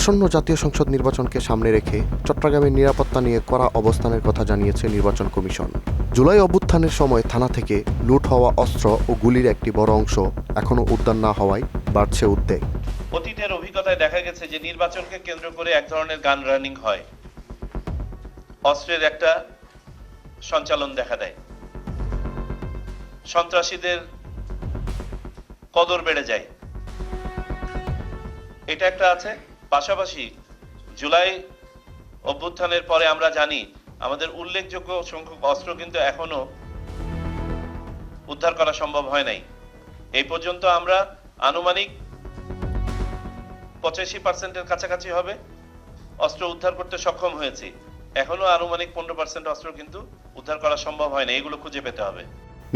আসন্ন জাতীয় সংসদ নির্বাচনকে সামনে রেখে চট্টগ্রামের নিরাপত্তা নিয়ে কড়া অবস্থানের কথা জানিয়েছে নির্বাচন কমিশন। জুলাই অভ্যুত্থানের সময় থানা থেকে লুট হওয়া অস্ত্র ও গুলির একটি বড় অংশ এখনও উদ্ধার না হওয়ায় বাড়ছে উদ্বেগ। অতীতের অভিজ্ঞতায় দেখা গেছে যে নির্বাচনকে কেন্দ্র করে এক ধরনের গান রানিং হয়, অস্ত্রের একটা সঞ্চালন দেখা দেয়, সন্ত্রাসীদের কদর বেড়ে যায়, এটা একটা আছে। পাশাপাশি জুলাই অভ্যুত্থানের পরে আমরা জানি আমাদের উল্লেখযোগ্য সংখ্যক অস্ত্র কিন্তু এখনো উদ্ধার করা সম্ভব হয় নাই। এই পর্যন্ত আমরা আনুমানিক 85% কাছাকাছি হবে অস্ত্র উদ্ধার করতে সক্ষম হয়েছি। এখনো আনুমানিক 15% অস্ত্র কিন্তু উদ্ধার করা সম্ভব হয় না, এগুলো খুঁজে পেতে হবে।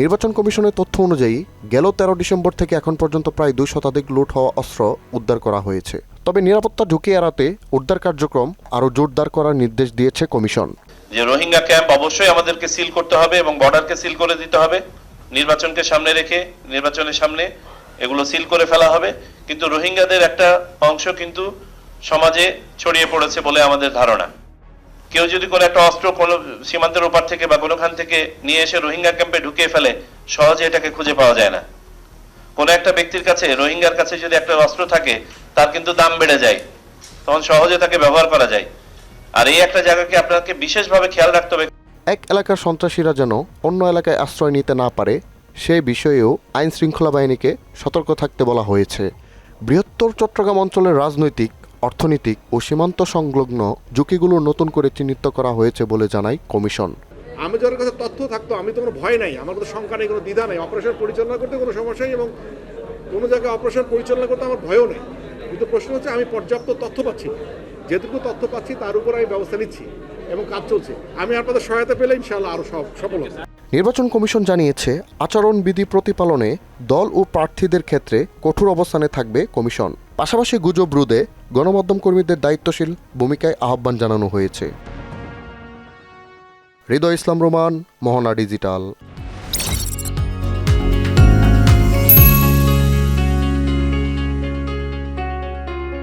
নির্বাচন কমিশনের তথ্য অনুযায়ী গেল 13 ডিসেম্বর থেকে এখন পর্যন্ত প্রায় 2 শতাধিক লুট হওয়া অস্ত্র উদ্ধার করা হয়েছে। তবে নিরাপত্তা ঝুঁকি এড়াতে উদ্ধার কার্যক্রম আরও জোরদার করার নির্দেশ দিয়েছে কমিশন। যে রোহিঙ্গা ক্যাম্প অবশ্যই আমাদেরকে সিল করতে হবে এবং বর্ডারকে সিল করে দিতে হবে। নির্বাচনকে সামনে রেখে নির্বাচনের সামনে এগুলো সিল করে ফেলা হবে। কিন্তু রোহিঙ্গাদের একটা অংশ কিন্তু সমাজে ছড়িয়ে পড়েছে বলে আমাদের ধারণা। কেউ যদি কোনো একটা অস্ত্র কোনো সীমান্তের ওপার থেকে বা কোনোখান থেকে নিয়ে এসে রোহিঙ্গা ক্যাম্পে ঢুকিয়ে ফেলে, সহজে এটাকে খুঁজে পাওয়া যায় না। কোনো একটা ব্যক্তির কাছে, রোহিঙ্গার কাছে যদি একটা অস্ত্র থাকে, তার কিন্তু দাম বেড়ে যায়, তখন সহজে তাকে ব্যবহার করা যায়। আর এই একটা জায়গাকে আপনাকে বিশেষভাবে খেয়াল রাখতে হবে। এক এলাকার সন্ত্রাসীরা যেন অন্য এলাকায় আশ্রয় নিতে না পারে সে বিষয়েও আইন শৃঙ্খলা বাহিনীকে সতর্ক থাকতে বলা হয়েছে। বৃহত্তর চট্টগ্রাম অঞ্চলের রাজনৈতিক, অর্থনৈতিক ও সীমান্ত সংলগ্ন ঝুঁকিগুলো নতুন করে চিহ্নিত করা হয়েছে বলে জানায় কমিশন। আমি যার কাছে তথ্য থাকতো, আমি তো কোনো ভয় নাই, আমার কোনো শঙ্কা নেই, কোনো দ্বিধা নেই। অপারেশন পরিচালনা করতে কোনো সমস্যা নেই এবং কোনো জায়গায় অপারেশন পরিচালনা করতে আমার ভয়ও নেই। কিন্তু প্রশ্ন হচ্ছে আমি পর্যাপ্ত তথ্য পাচ্ছি, যেটুকু তথ্য পাচ্ছি তার উপর আমি ব্যবস্থা নিচ্ছি এবং কাজ চলছে। আমি আপনাদের সহায়তা পেলে ইনশাআল্লাহ আরও সফল হবে। নির্বাচন কমিশন জানিয়েছে আচরণবিধি প্রতিপালনে দল ও প্রার্থীদের ক্ষেত্রে কঠোর অবস্থানে থাকবে কমিশন। পাশাপাশি গুজব রোধে গণমাধ্যম কর্মীদের দায়িত্বশীল ভূমিকায় আহ্বান জানানো হয়েছে। হৃদয় ইসলাম রোমান, মোহনা ডিজিটাল।